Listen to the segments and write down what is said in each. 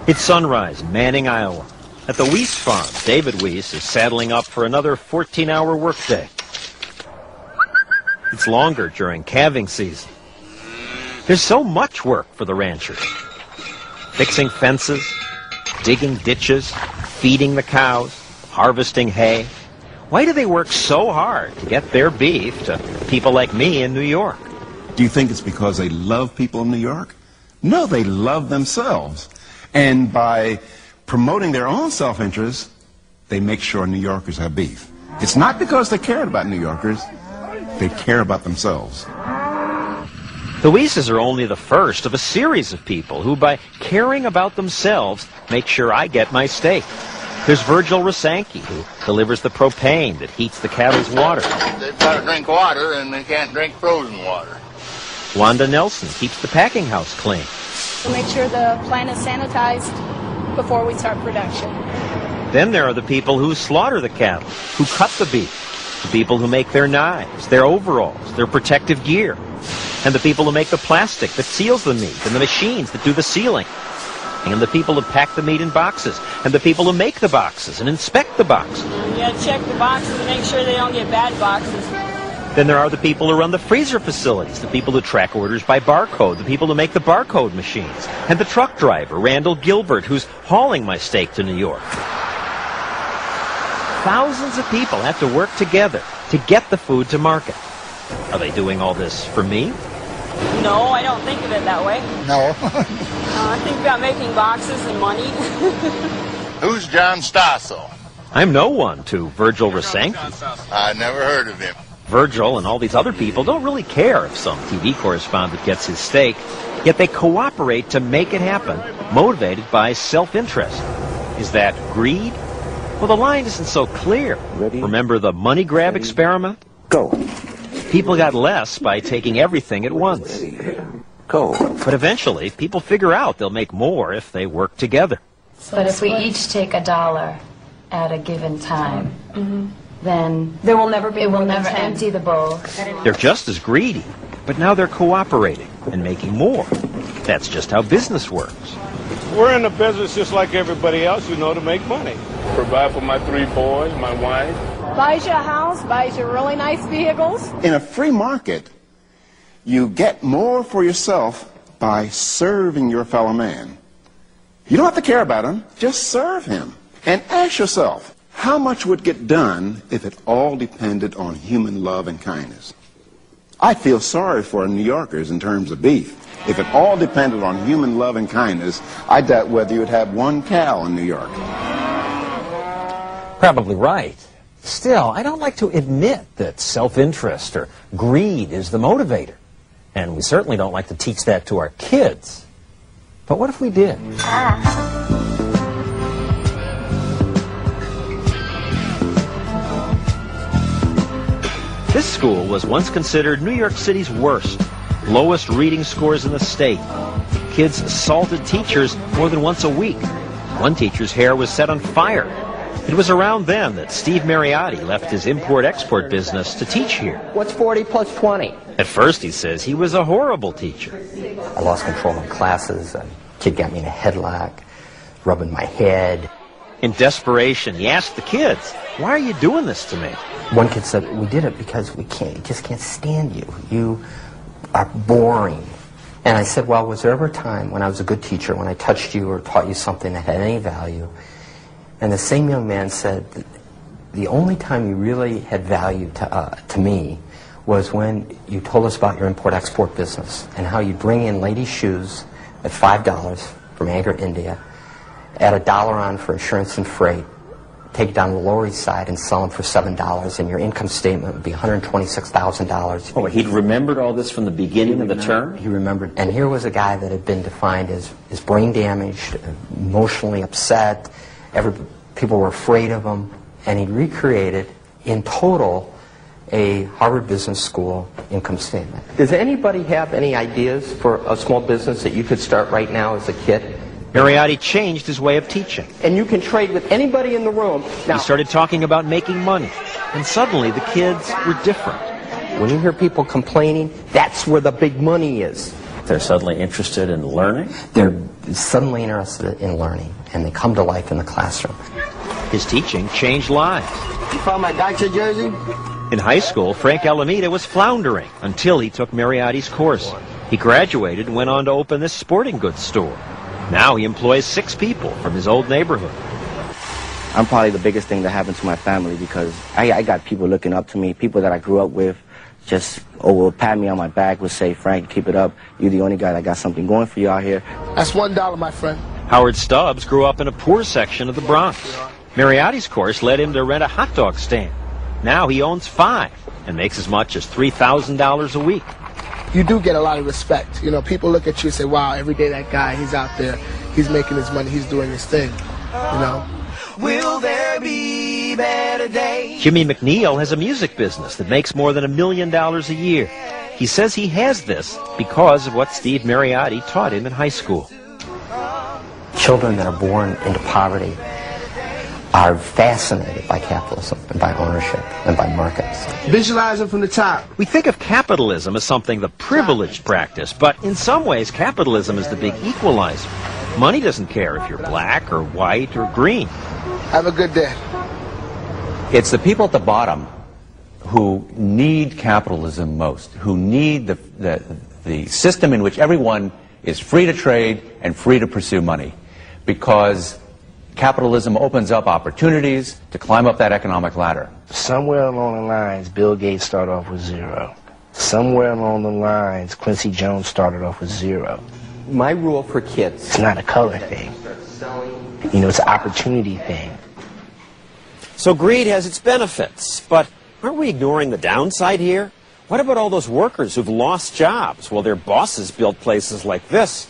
It's sunrise in Manning, Iowa. At the Weiss farm, David Weiss is saddling up for another 14-hour workday. It's longer during calving season. There's so much work for the ranchers. Fixing fences, digging ditches, feeding the cows, harvesting hay. Why do they work so hard to get their beef to people like me in New York? Do you think it's because they love people in New York? No, they love themselves. And by promoting their own self-interest, they make sure New Yorkers have beef. It's not because they care about New Yorkers. They care about themselves. The Weisses are only the first of a series of people who, by caring about themselves, make sure I get my steak. There's Virgil Rasanke, who delivers the propane that heats the cattle's water. They've got to drink water, and they can't drink frozen water. Wanda Nelson keeps the packing house clean. We'll make sure the plant is sanitized before we start production. Then there are the people who slaughter the cattle, who cut the beef, the people who make their knives, their overalls, their protective gear, and the people who make the plastic that seals the meat, and the machines that do the sealing, and the people who pack the meat in boxes, and the people who make the boxes and inspect the boxes. You gotta check the boxes and make sure they don't get bad boxes. Then there are the people who run the freezer facilities, the people who track orders by barcode, the people who make the barcode machines, and the truck driver, Randall Gilbert, who's hauling my steak to New York. Thousands of people have to work together to get the food to market. Are they doing all this for me? No, I don't think of it that way. No. I think about making boxes and money. Who's John Stossel? I'm no one to Virgil Rasanke. I never heard of him. Virgil and all these other people don't really care if some TV correspondent gets his steak, yet they cooperate to make it happen, motivated by self-interest. Is that greed? Well, the line isn't so clear. Remember the money grab experiment? Go. People got less by taking everything at once. Go. But eventually, people figure out they'll make more if they work together. But if we each take $1 at a given time, then There will never be it will more than never 10. empty the bowl. They're just as greedy, but now they're cooperating and making more. That's just how business works. We're in the business just like everybody else, you know, to make money. Provide for my 3 boys, my wife. Buys you a house, buys you really nice vehicles. In a free market, you get more for yourself by serving your fellow man. You don't have to care about him, just serve him. And ask yourself, how much would get done if it all depended on human love and kindness? I feel sorry for New Yorkers in terms of beef. If it all depended on human love and kindness, I doubt whether you would have one cow in New York. Probably right. Still, I don't like to admit that self-interest or greed is the motivator. And we certainly don't like to teach that to our kids. But what if we did? This school was once considered New York City's worst. Lowest reading scores in the state. Kids assaulted teachers more than once a week. One teacher's hair was set on fire. It was around then that Steve Mariotti left his import-export business to teach here. What's 40 plus 20? At first, he says, he was a horrible teacher. I lost control of my classes. A kid got me in a headlock, rubbing my head. In desperation, he asked the kids, "Why are you doing this to me?" One kid said, "We did it because we just can't stand you. You are boring." And I said, "Well, was there ever a time when I was a good teacher, when I touched you or taught you something that had any value?" And the same young man said, "The only time you really had value to me was when you told us about your import-export business and how you bring in ladies' shoes at $5 from Agra, India, add $1 on for insurance and freight, take it down to the Lower East Side and sell them for $7, and your income statement would be $126,000. Oh, he'd remembered all this from the beginning of the term? He remembered. And here was a guy that had been defined as brain damaged, emotionally upset. People were afraid of him. And he recreated, in total, a Harvard Business School income statement. Does anybody have any ideas for a small business that you could start right now as a kid? Mariotti changed his way of teaching. And you can trade with anybody in the room. Now, He started talking about making money. And suddenly, the kids were different. when you hear people complaining, that's where the big money is. They're suddenly interested in learning? They're suddenly interested in learning, and they come to life in the classroom. His teaching changed lives. You found my gotcha jersey? In high school, Frank Alameda was floundering until he took Mariotti's course. He graduated and went on to open this sporting goods store. Now he employs 6 people from his old neighborhood. I'm probably the biggest thing that happened to my family because I got people looking up to me, people that I grew up with, just will pat me on my back, would say, Frank, keep it up. You're the only guy that got something going for you out here. That's $1, my friend. Howard Stubbs grew up in a poor section of the Bronx. Mariotti's course led him to rent a hot dog stand. Now he owns 5 and makes as much as $3,000 a week. You do get a lot of respect. You know, people look at you and say, wow, every day that guy, he's out there, he's making his money, he's doing his thing, you know. Will there be better days? Jimmy McNeil has a music business that makes more than $1 million a year. He says he has this because of what Steve Mariotti taught him in high school. Children that are born into poverty are fascinated by capitalism and by ownership and by markets. Visualizing from the top. We think of capitalism as something the privileged practice, but in some ways capitalism is the big equalizer. Money doesn't care if you're black or white or green. Have a good day. It's the people at the bottom who need capitalism most, who need the system in which everyone is free to trade and free to pursue money, because capitalism opens up opportunities to climb up that economic ladder. Somewhere along the lines, Bill Gates started off with 0. Somewhere along the lines, Quincy Jones started off with 0. My rule for kids... It's not a color thing. You know, it's an opportunity thing. So greed has its benefits, but aren't we ignoring the downside here? What about all those workers who've lost jobs while their bosses build places like this?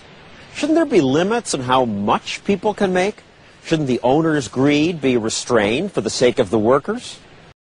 Shouldn't there be limits on how much people can make? Shouldn't the owner's greed be restrained for the sake of the workers?